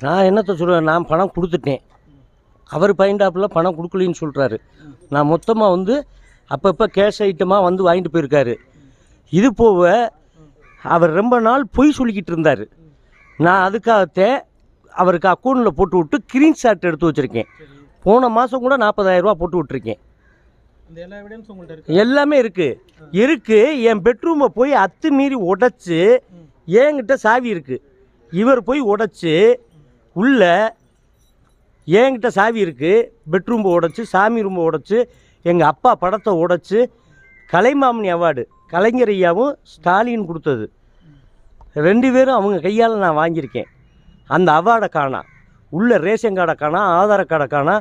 நான் என்னத்த சொல்கிறேன், நான் பணம் கொடுத்துட்டேன். அவர் பயன்டாப்பில் பணம் கொடுக்கலின்னு சொல்கிறாரு. நான் மொத்தமாக வந்து அப்பப்போ கேஷ் ஐட்டமாக வந்து வாங்கிட்டு போயிருக்காரு. இது போக அவர் ரொம்ப நாள் பொய் சொல்லிக்கிட்டு இருந்தார். நான் அதுக்காகத்தே அவருக்கு அக்கௌண்ட்டில் போட்டு விட்டு ஸ்க்ரீன்ஷாட் எடுத்து வச்சுருக்கேன். போன மாதம் கூட 40,000 ரூபா போட்டு விட்டுருக்கேன். எல்லாமே இருக்குது. என் பெட்ரூமை போய் அத்துமீறி உடைச்சி, என்கிட்ட சாவி இருக்குது, இவர் போய் உடைச்சி உள்ள என்கிட்ட சாவி இருக்குது, பெட்ரூம்பை உடைச்சி, சாமி ரூம்பை உடைச்சி, எங்கள் அப்பா படத்தை உடைச்சி, கலைமாமணி அவார்டு கலைஞர் ஐயாவும் ஸ்டாலின் கொடுத்தது 2 பேரும் அவங்க கையால் நான் வாங்கியிருக்கேன். அந்த அவார்டை காணா, உள்ள ரேஷன் கார்டை காணா, ஆதார கார்டை காணா,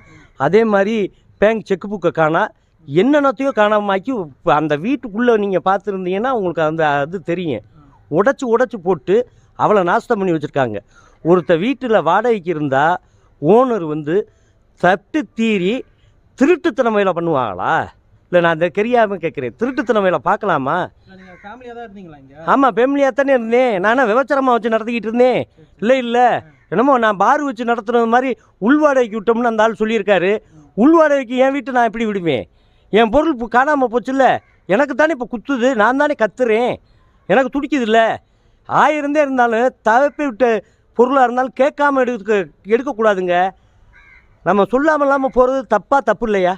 அதே மாதிரி பேங்க் செக் புக்கை காணா, என்னென்னத்தையோ காணாமாக்கி அந்த வீட்டுக்குள்ளே நீங்கள் பார்த்துருந்தீங்கன்னா உங்களுக்கு அந்த அது தெரியும். உடச்சி போட்டு அவளை நாஸ்தம் பண்ணி வச்சுருக்காங்க. ஒருத்த வீட்டில் வாடகைக்கு இருந்தால் ஓனர் வந்து தட்டு தீரி திருட்டுத்தனம் வேலை பண்ணுவாங்களா? இல்லை, நான் அந்த தெரியாமல் கேட்குறேன். திருட்டுத்தனம் வேலை பார்க்கலாமா? ஆமாம், ஃபேமிலியாக தானே இருந்தேன். நானும் விவசாரமாக வச்சு நடத்திக்கிட்டு இருந்தேன். இல்லை என்னமோ நான் பார் வச்சு நடத்துறது மாதிரி உள்வாடகைக்கு விட்டோம்னு அந்த ஆள் சொல்லியிருக்காரு. உள்வாடகைக்கு என் வீட்டை நான் எப்படி விடுவேன்? என் பொருள் இப்போ காணாமல் போச்சுல்ல, எனக்கு தானே இப்போ குத்துது, நான் தானே கத்துறேன், எனக்கு துடிக்குது இல்லை. ஆயிருந்தே இருந்தாலும் தவப்பி விட்ட பொருளாக இருந்தாலும் கேட்காம எடுக்கக்கூடாதுங்க. நம்ம சொல்லாமல் இல்லாமல் போகிறது தப்பு இல்லையா?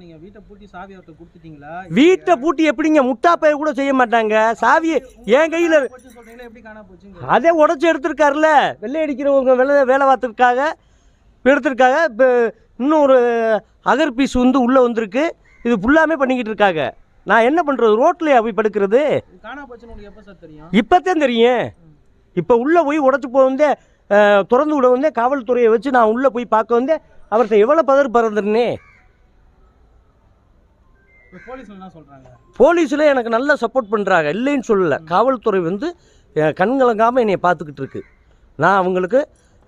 நீங்கள் வீட்டை பூட்டி சாவி அவர்கிட்ட கொடுத்துட்டீங்களா? வீட்டை பூட்டி எப்படிங்க? முட்டாப்பைய கூட செய்ய மாட்டாங்க. சாவியை என் கையில் எப்படி காணா போச்சு? அதே உடச்சி எடுத்திருக்காருல, வெள்ளை அடிக்கிறவங்க வேலை பார்த்துருக்காங்க, எடுத்திருக்காங்க. இப்போ இன்னும் ஒரு அகர் பீஸ் வந்து உள்ளே வந்திருக்கு. இது ஃபுல்லாமே பண்ணிக்கிட்டு இருக்காங்க. நான் என்ன பண்ணுறது? ரோட்லேயே போய் படுக்கிறது? காணா போச்சுன்னு உங்களுக்கு எப்போ சார் தெரியும்? இப்போத்தான் தெரியும். இப்போ உள்ளே போய் உடச்சி போக வந்தே, திறந்து விட வந்தே, காவல்துறையை வச்சு நான் உள்ளே போய் பார்க்க வந்தேன். அவர்கிட்ட எவ்வளோ பறந்துருன்னே. போலீஸில் எனக்கு நல்லா சப்போர்ட் பண்ணுறாங்க, இல்லைன்னு சொல்லலை. காவல்துறை வந்து கண்கலங்காமல் என்னை பார்த்துக்கிட்டு இருக்கு. நான் அவங்களுக்கு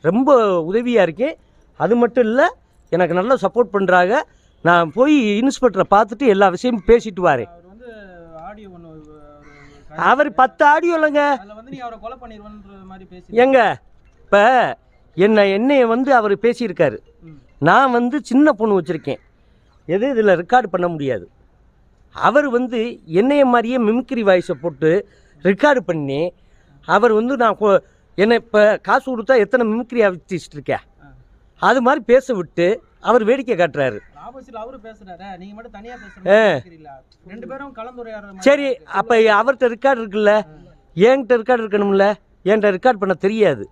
ரொம்ப உதவியாக இருக்கேன். அது மட்டும் இல்லை, எனக்கு நல்லா சப்போர்ட் பண்ணுறாங்க. நான் போய் இன்ஸ்பெக்டரை பார்த்துட்டு எல்லா விஷயமும் பேசிட்டு வரேன். அவர் 10 ஆடியோ இல்லைங்க எங்க. இப்போ என்னைய வந்து அவர் பேசியிருக்காரு. நான் வந்து சின்ன பொண்ணு வச்சுருக்கேன், இதில் ரெக்கார்டு பண்ண முடியாது. அவர் வந்து என்னைய மாதிரியே மிமிக்ரி வாய்ஸை போட்டு ரெக்கார்டு பண்ணி, அவர் வந்து நான் என்னை இப்போ காசு கொடுத்தா எத்தனை மிமிக்ரி ஆர்டிஸ்ட் இருக்கேன் அது மாதிரி பேச விட்டு அவர் வேடிக்கை காட்டுறாரு. சரி, அப்போ அவர்கிட்ட ரெக்கார்டு இருக்குல்ல, என்கிட்ட ரெக்கார்டு இருக்கணும்ல. என்கிட்ட ரெக்கார்ட் பண்ண தெரியாது.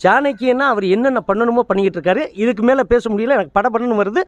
சாணக்கியன்னா அவர் என்னென்ன பண்ணணுமோ பண்ணிக்கிட்டு இருக்காரு. இதுக்கு மேலே பேச முடியல, எனக்கு படப்படன்னு வருது.